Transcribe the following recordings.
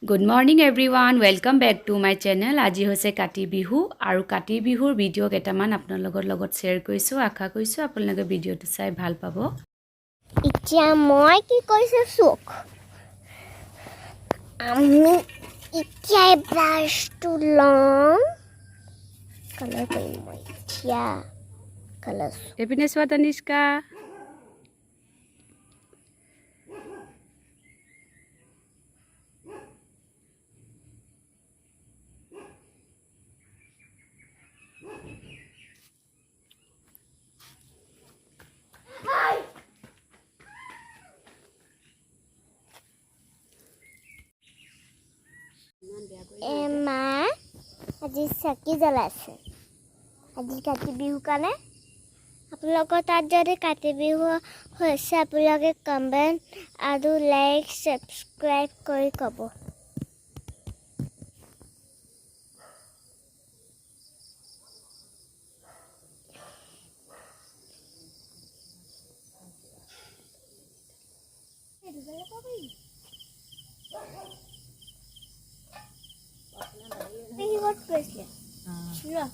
Good morning everyone, welcome back to my channel. আজি হৈছে কাতি বিহু আৰু কাতি বিহুৰ ভিডিও কেটামান আপোনালোকৰ লগত শেয়াৰ কৰিছো। আশা কৰিছো আপোনালোকে ভিডিওটো চাই ভাল পাব। এতিয়া মই কি কৈছো সুখ আমি এতিয়া ব্ৰাশটো লম কালাৰ কৰিম মই এতিয়া কালাৰ এপিনে চোৱা তানিষ্কা এমা আজি চাকি জ্বলাইছে আজি কাতি বিহু কাৰণে আপোনালোকৰ তাত যদি কাতি বিহু হৈছে আপোনালোকে কমেণ্ট আৰু লাইক সাবস্ক্ৰাইব কৰি ক'ব Hey, what bracelet? Yeah.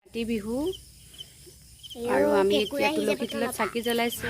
Kati Bihu আৰু আমি এতিয়া তুলসী তলত চাকি জ্বলাইছো।